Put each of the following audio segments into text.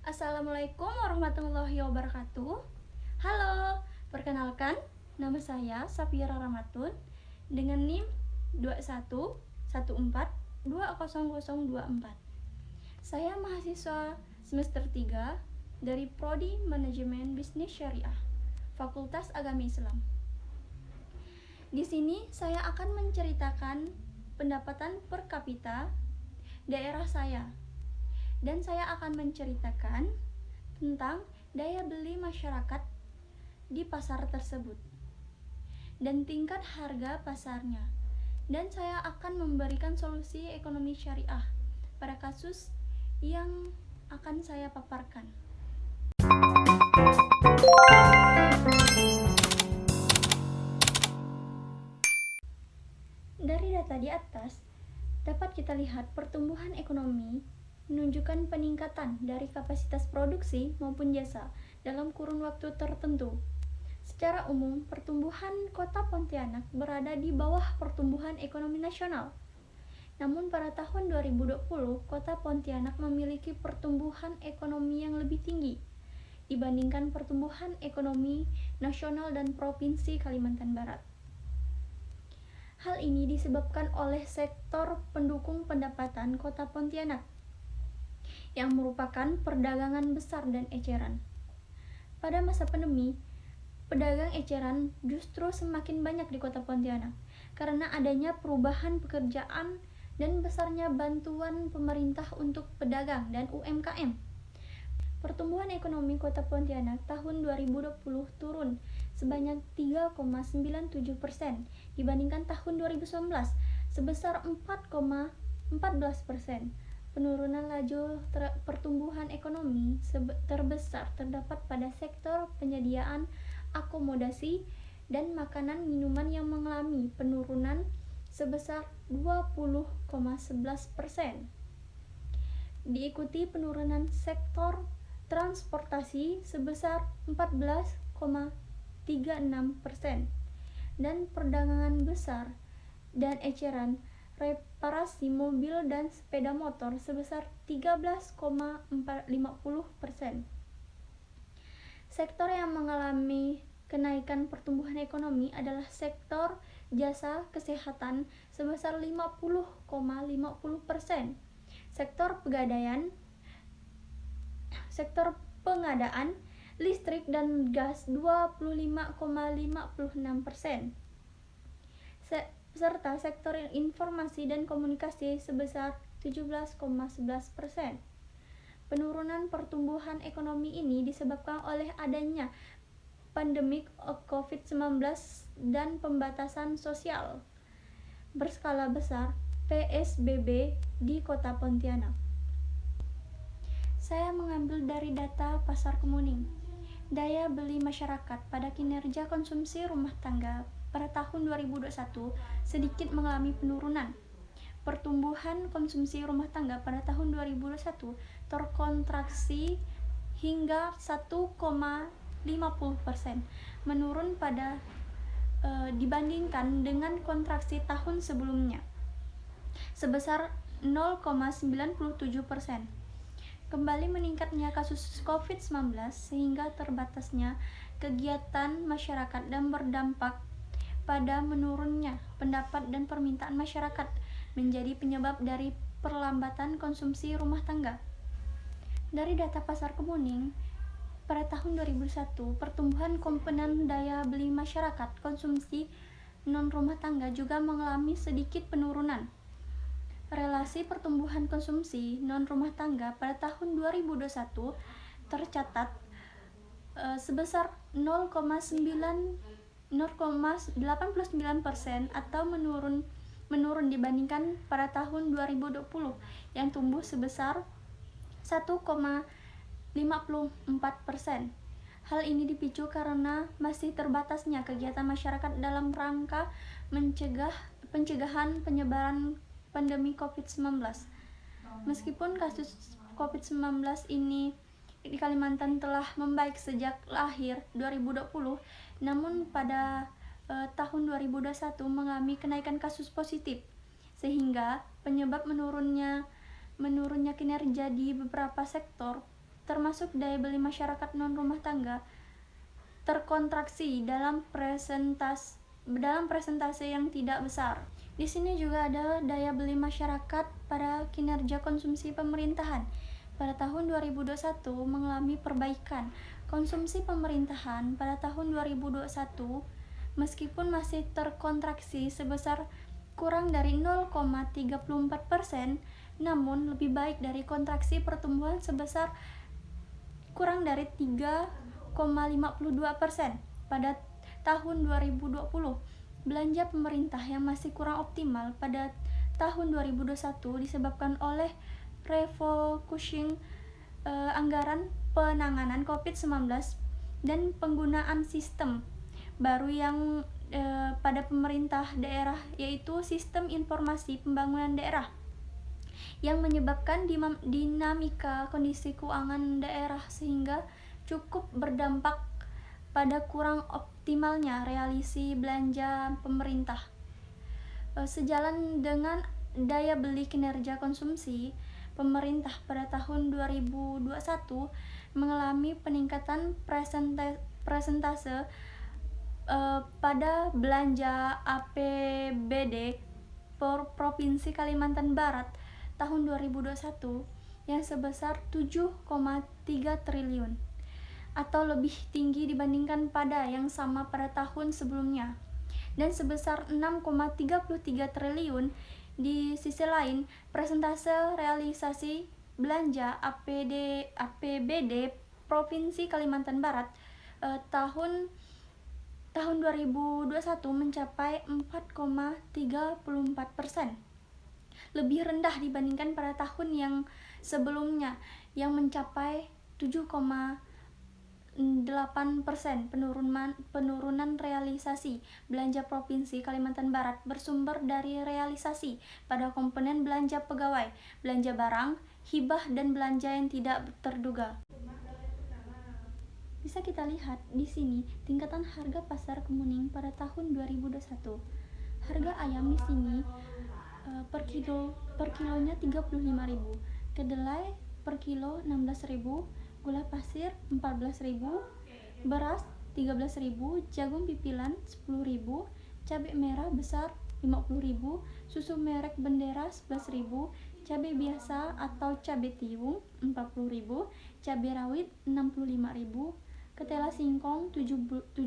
Assalamualaikum warahmatullahi wabarakatuh. Halo, perkenalkan, nama saya Safira Ramatun dengan NIM 2114200024. Saya mahasiswa semester 3 dari Prodi Manajemen Bisnis Syariah, Fakultas Agama Islam. Di sini saya akan menceritakan pendapatan per kapita daerah saya. Dan saya akan menceritakan tentang daya beli masyarakat di pasar tersebut dan tingkat harga pasarnya. Dan saya akan memberikan solusi ekonomi syariah pada kasus yang akan saya paparkan. Dari data di atas, dapat kita lihat pertumbuhan ekonomi menunjukkan peningkatan dari kapasitas produksi maupun jasa dalam kurun waktu tertentu. Secara umum, pertumbuhan Kota Pontianak berada di bawah pertumbuhan ekonomi nasional. Namun pada tahun 2020, Kota Pontianak memiliki pertumbuhan ekonomi yang lebih tinggi dibandingkan pertumbuhan ekonomi nasional dan Provinsi Kalimantan Barat. Hal ini disebabkan oleh sektor pendukung pendapatan Kota Pontianak, yang merupakan perdagangan besar dan eceran. Pada masa pandemi, pedagang eceran justru semakin banyak di Kota Pontianak karena adanya perubahan pekerjaan dan besarnya bantuan pemerintah untuk pedagang dan UMKM. Pertumbuhan ekonomi Kota Pontianak tahun 2020 turun sebanyak 3,97% dibandingkan tahun 2019 sebesar 4,14%. Penurunan laju pertumbuhan ekonomi terbesar terdapat pada sektor penyediaan akomodasi dan makanan minuman yang mengalami penurunan sebesar 20,11%. Diikuti penurunan sektor transportasi sebesar 14,36% dan perdagangan besar dan eceran reparasi mobil dan sepeda motor sebesar 13,50%. Sektor yang mengalami kenaikan pertumbuhan ekonomi adalah sektor jasa kesehatan sebesar 50,50%, sektor pengadaan listrik dan gas 25,56%. Serta sektor informasi dan komunikasi sebesar 17,11%. Penurunan pertumbuhan ekonomi ini disebabkan oleh adanya pandemik COVID-19 dan pembatasan sosial berskala besar PSBB di Kota Pontianak. Saya mengambil dari data Pasar Kemuning. Daya beli masyarakat pada kinerja konsumsi rumah tangga pada tahun 2021 sedikit mengalami penurunan. Pertumbuhan konsumsi rumah tangga pada tahun 2021 terkontraksi hingga 1,50%, menurun pada dibandingkan dengan kontraksi tahun sebelumnya sebesar 0,97%. Kembali meningkatnya kasus COVID-19 sehingga terbatasnya kegiatan masyarakat dan berdampak pada menurunnya pendapat dan permintaan masyarakat menjadi penyebab dari perlambatan konsumsi rumah tangga. Dari data Pasar Kemuning, pada tahun 2001, pertumbuhan komponen daya beli masyarakat konsumsi non-rumah tangga juga mengalami sedikit penurunan. Relasi pertumbuhan konsumsi non-rumah tangga pada tahun 2021 tercatat sebesar 0,89% atau menurun dibandingkan pada tahun 2020 yang tumbuh sebesar 1,54%. Hal ini dipicu karena masih terbatasnya kegiatan masyarakat dalam rangka pencegahan penyebaran pandemi COVID-19. Meskipun kasus COVID-19 ini di Kalimantan telah membaik sejak akhir 2020, namun pada tahun 2021 mengalami kenaikan kasus positif, sehingga penyebab menurunnya kinerja di beberapa sektor termasuk termasuk daya beli masyarakat non-rumah tangga, terkontraksi dalam presentase yang tidak besar. Di sini juga ada daya beli masyarakat pada kinerja konsumsi pemerintahan. Pada tahun 2021 mengalami perbaikan. Konsumsi pemerintahan pada tahun 2021 meskipun masih terkontraksi sebesar kurang dari 0,34%, namun lebih baik dari kontraksi pertumbuhan sebesar kurang dari 3,52% pada tahun 2020. Belanja pemerintah yang masih kurang optimal pada tahun 2021 disebabkan oleh refocusing anggaran penanganan COVID-19 dan penggunaan sistem baru yang pada pemerintah daerah, yaitu sistem informasi pembangunan daerah, yang menyebabkan dinamika kondisi keuangan daerah sehingga cukup berdampak pada kurang optimalnya realisasi belanja pemerintah. Sejalan dengan daya beli kinerja konsumsi, pemerintah pada tahun 2021 mengalami peningkatan persentase pada belanja APBD Provinsi Kalimantan Barat tahun 2021 yang sebesar 7,3 triliun atau lebih tinggi dibandingkan pada yang sama pada tahun sebelumnya, dan sebesar 6,33 triliun. Di sisi lain, persentase realisasi belanja APBD Provinsi Kalimantan Barat tahun 2021 mencapai 4,34%, lebih rendah dibandingkan pada tahun yang sebelumnya yang mencapai 7,8%. Penurunan realisasi belanja Provinsi Kalimantan Barat bersumber dari realisasi pada komponen belanja pegawai, belanja barang, hibah, dan belanja yang tidak terduga. Bisa kita lihat di sini tingkatan harga pasar Kemuning pada tahun 2021. Harga ayam di sini per kilonya 35.000, kedelai per kilo 16.000, gula pasir 14.000, beras 13.000, jagung pipilan 10.000, cabai merah besar 50.000, susu merek Bendera 11.000, cabai biasa atau cabai tiung 40.000, cabai rawit 65.000, ketela singkong 7.000.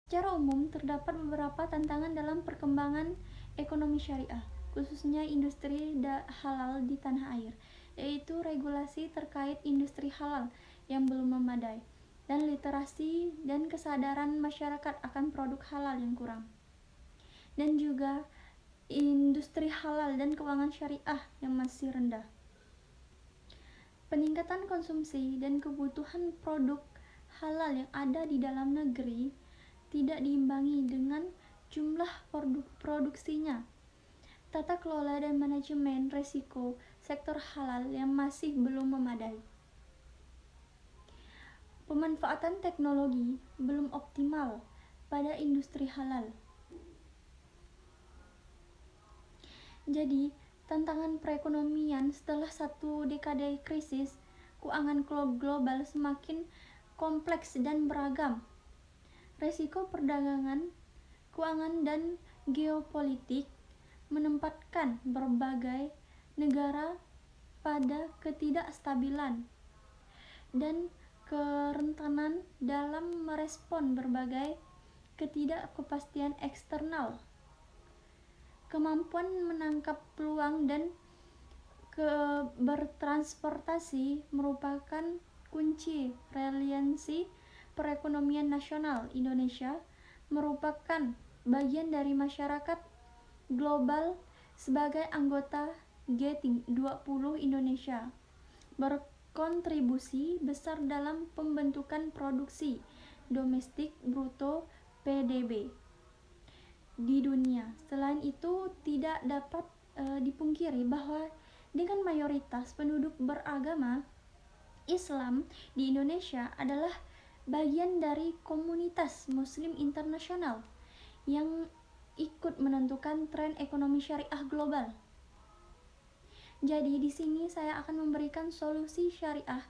Secara umum, terdapat beberapa tantangan dalam perkembangan ekonomi syariah, khususnya industri halal di tanah air, yaitu regulasi terkait industri halal yang belum memadai, dan literasi dan kesadaran masyarakat akan produk halal yang kurang, dan juga industri halal dan keuangan syariah yang masih rendah. Peningkatan konsumsi dan kebutuhan produk halal yang ada di dalam negeri tidak diimbangi dengan jumlah produksinya. Tata kelola dan manajemen risiko sektor halal yang masih belum memadai. Pemanfaatan teknologi belum optimal pada industri halal. Jadi, tantangan perekonomian setelah satu dekade krisis keuangan global semakin kompleks dan beragam. Resiko perdagangan, keuangan, dan geopolitik menempatkan berbagai negara pada ketidakstabilan dan kerentanan dalam merespon berbagai ketidakpastian eksternal. Kemampuan menangkap peluang dan bertransportasi merupakan kunci resiliensi perekonomian nasional. Indonesia merupakan bagian dari masyarakat global sebagai anggota G20. Indonesia berkontribusi besar dalam pembentukan produksi domestik bruto (PDB) di dunia. Selain itu, tidak dapat dipungkiri bahwa dengan mayoritas penduduk beragama Islam di Indonesia adalah bagian dari komunitas Muslim internasional yang ikut menentukan tren ekonomi syariah global. Jadi di sini saya akan memberikan solusi syariah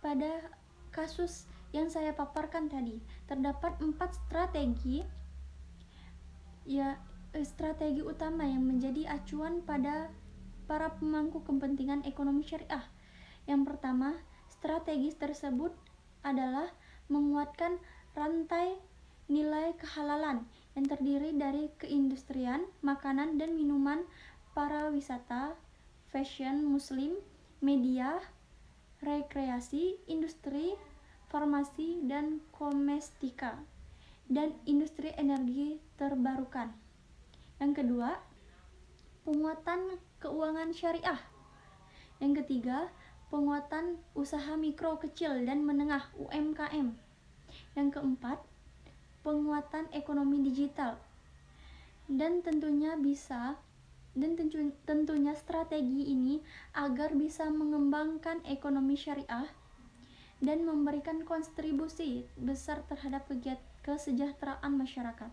pada kasus yang saya paparkan tadi. Terdapat 4 strategi utama yang menjadi acuan pada para pemangku kepentingan ekonomi syariah. Yang pertama, strategi tersebut adalah menguatkan rantai nilai kehalalan yang terdiri dari keindustrian, makanan dan minuman, pariwisata, fashion muslim, media, rekreasi, industri, farmasi dan komestika, dan industri energi terbarukan. Yang kedua, penguatan keuangan syariah. Yang ketiga, penguatan usaha mikro, kecil, dan menengah (UMKM). Yang keempat, penguatan ekonomi digital. Dan tentunya strategi ini agar bisa mengembangkan ekonomi syariah dan memberikan kontribusi besar terhadap kesejahteraan masyarakat.